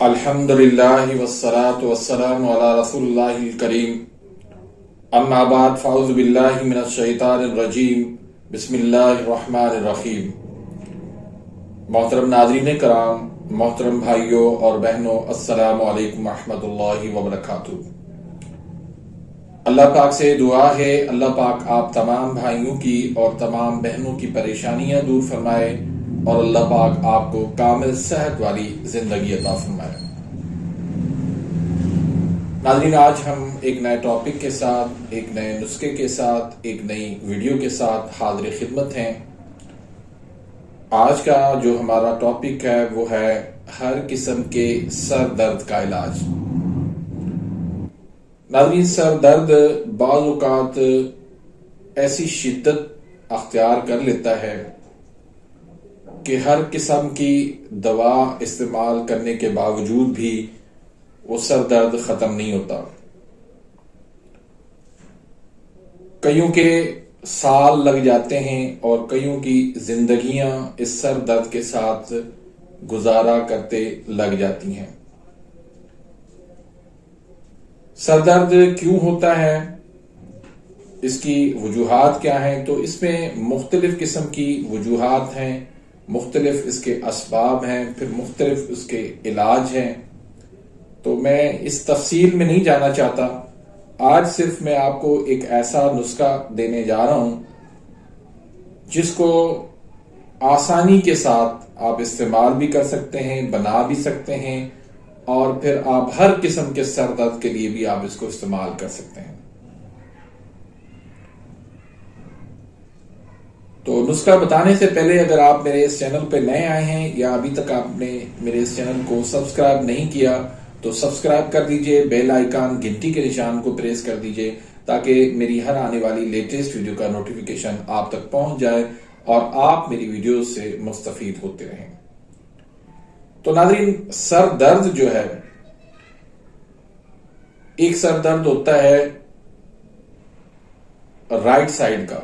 अल्हम्दुलिल्लाहि वस्सलातु वस्सलामु अला रसूलिल्लाहिल करीम। अम्मा बाद फ़अऊज़ु बिल्लाहि मिनश शैतानिर रजीम। बिस्मिल्लाहिर रहमानिर रहीम। मोहतरम नाज़रीन कराम, मोहतरम भाइयों और बहनों, अस्सलामु अलैकुम रहमतुल्लाहि व बरकातुहू। अल्लाह पाक से दुआ है, अल्लाह पाक आप तमाम भाइयों की और तमाम बहनों की परेशानियां दूर फरमाए और अल्लाह पाक आपको कामिल सेहत वाली जिंदगी अता फरमाए। नाज़रीन, आज हम एक नए टॉपिक के साथ, एक नए नुस्खे के साथ, एक नई वीडियो के साथ हाजिर खिदमत हैं। आज का जो हमारा टॉपिक है वो है हर किस्म के सर दर्द का इलाज। नाज़रीन, सर दर्द बाज़ औक़ात ऐसी शिद्दत अख्तियार कर लेता है कि हर किस्म की दवा इस्तेमाल करने के बावजूद भी वो सर दर्द खत्म नहीं होता। कईयों के साल लग जाते हैं और कईयों की जिंदगियां इस सर दर्द के साथ गुजारा करते लग जाती हैं। सर दर्द क्यों होता है, इसकी वजूहात क्या हैं? तो इसमें मुख्तलिफ किस्म की वजूहात हैं, मुख्तलिफ इसके असबाब हैं, फिर मुख्तलिफ इसके इलाज हैं। तो मैं इस तफसील में नहीं जाना चाहता। आज सिर्फ मैं आपको एक ऐसा नुस्खा देने जा रहा हूं जिसको आसानी के साथ आप इस्तेमाल भी कर सकते हैं, बना भी सकते हैं और फिर आप हर किस्म के सर दर्द के लिए भी आप इसको इस्तेमाल कर सकते हैं। तो नुस्खा बताने से पहले अगर आप मेरे इस चैनल पे नए आए हैं या अभी तक आपने मेरे इस चैनल को सब्सक्राइब नहीं किया तो सब्सक्राइब कर दीजिए, बेल आइकन घंटी के निशान को प्रेस कर दीजिए ताकि मेरी हर आने वाली लेटेस्ट वीडियो का नोटिफिकेशन आप तक पहुंच जाए और आप मेरी वीडियो से मुस्तफीद होते रहें। तो नाज़रीन, सर दर्द जो है, एक सर दर्द होता है राइट साइड का,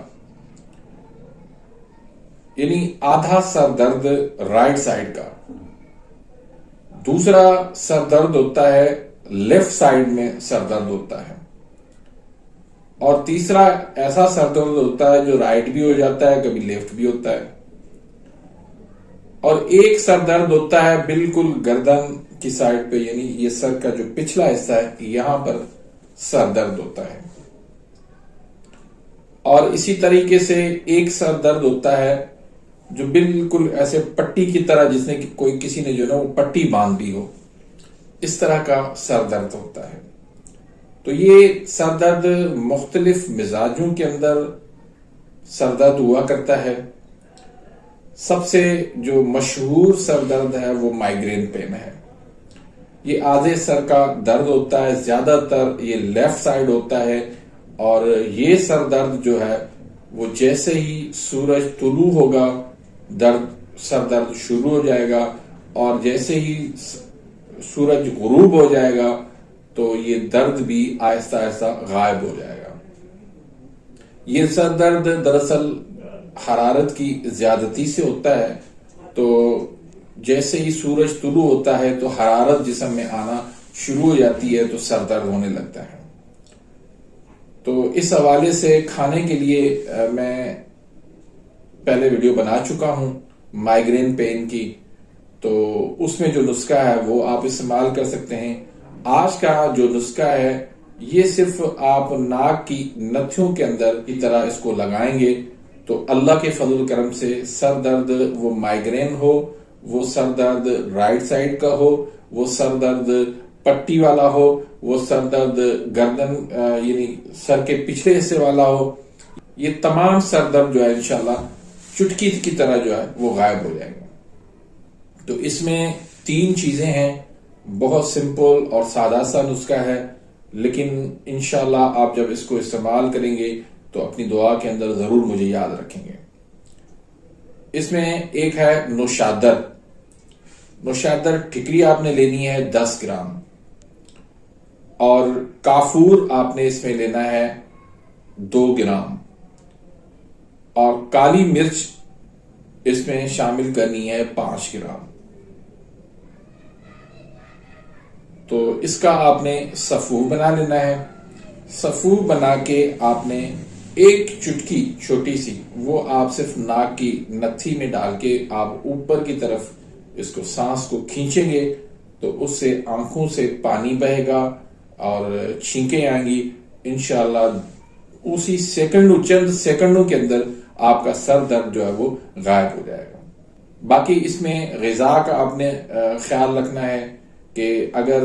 यानी आधा सर दर्द राइट साइड का। दूसरा सर दर्द होता है लेफ्ट साइड में सर दर्द होता है। और तीसरा ऐसा सर दर्द होता है जो राइट भी हो जाता है, कभी लेफ्ट भी होता है। और एक सर दर्द होता है बिल्कुल गर्दन की साइड पे, यानी ये सर का जो पिछला हिस्सा है यहां पर सर दर्द होता है। और इसी तरीके से एक सर दर्द होता है जो बिल्कुल ऐसे पट्टी की तरह, जिसने कोई किसी ने जो ना वो पट्टी बांध दी हो, इस तरह का सर दर्द होता है। तो ये सर दर्द मुख्तलिफ मिजाजों के अंदर सर दर्द हुआ करता है। सबसे जो मशहूर सर दर्द है वो माइग्रेन पेन है। ये आधे सर का दर्द होता है, ज्यादातर ये लेफ्ट साइड होता है। और ये सर दर्द जो है वो जैसे ही सूरज तुलू होगा सर दर्द शुरू हो जाएगा और जैसे ही सूरज गुरूब हो जाएगा तो ये दर्द भी आहिस्ता आहिस्ता गायब हो जाएगा। ये सर दर्द दरअसल हरारत की ज्यादती से होता है। तो जैसे ही सूरज तुलू होता है तो हरारत जिस्म में आना शुरू हो जाती है तो सर दर्द होने लगता है। तो इस हवाले से खाने के लिए मैं पहले वीडियो बना चुका हूं माइग्रेन पेन की, तो उसमें जो नुस्खा है वो आप इस्तेमाल कर सकते हैं। आज का जो नुस्खा है ये सिर्फ आप नाक की नथियों के अंदर की तरह इसको लगाएंगे तो अल्लाह के फजल करम से सर दर्द, वो माइग्रेन हो, वो सर दर्द राइट साइड का हो, वो सर दर्द पट्टी वाला हो, वो सर दर्द गर्दन यानी सर के पिछले हिस्से वाला हो, ये तमाम सर दर्द जो है इंशाल्लाह चुटकी की तरह जो है वो गायब हो जाएगा। तो इसमें 3 चीजें हैं, बहुत सिंपल और सादा सा नुस्खा है, लेकिन इंशाल्लाह आप जब इसको इस्तेमाल करेंगे तो अपनी दुआ के अंदर जरूर मुझे याद रखेंगे। इसमें एक है नौशादर। नौशादर ठिकरी आपने लेनी है 10 ग्राम और काफूर आपने इसमें लेना है 2 ग्राम और काली मिर्च इसमें शामिल करनी है 5 ग्राम। तो इसका आपने सफ़ूर बना लेना है। सफ़ूर बना के आपने एक चुटकी छोटी सी वो आप सिर्फ नाक की नथी में डाल के आप ऊपर की तरफ इसको सांस को खींचेंगे तो उससे आंखों से पानी बहेगा और छींकें आएंगी। इंशाल्लाह उसी चंद सेकंडों के अंदर आपका सर दर्द जो है वो गायब हो जाएगा। बाकी इसमें ग़िज़ा का आपने ख्याल रखना है कि अगर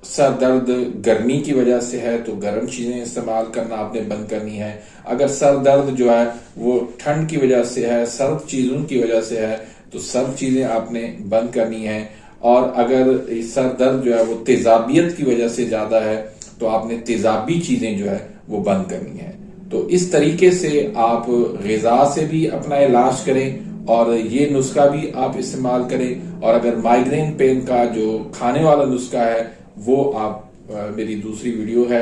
सर दर्द गर्मी की वजह से है तो गर्म चीजें इस्तेमाल करना आपने बंद करनी है। अगर सर दर्द जो है वो ठंड की वजह से है, सर्द चीजों की वजह से है, तो सर्द चीजें आपने बंद करनी है। और अगर सर दर्द जो है वो तेजाबियत की वजह से ज्यादा है तो आपने तेजाबी चीजें जो है वो बंद करनी है। तो इस तरीके से आप ग़िज़ा से भी अपना इलाज करें और ये नुस्खा भी आप इस्तेमाल करें। और अगर माइग्रेन पेन का जो खाने वाला नुस्खा है वो आप मेरी दूसरी वीडियो है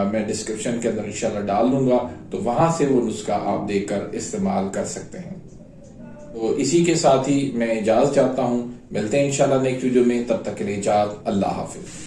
मैं डिस्क्रिप्शन के अंदर इंशाल्लाह डाल दूंगा, तो वहां से वो नुस्खा आप देखकर इस्तेमाल कर सकते हैं। तो इसी के साथ ही मैं इजाजत चाहता हूं, मिलते हैं इंशाल्लाह नेक्स्ट वीडियो में, तब तक के लिए इजाजत, अल्लाह हाफिज।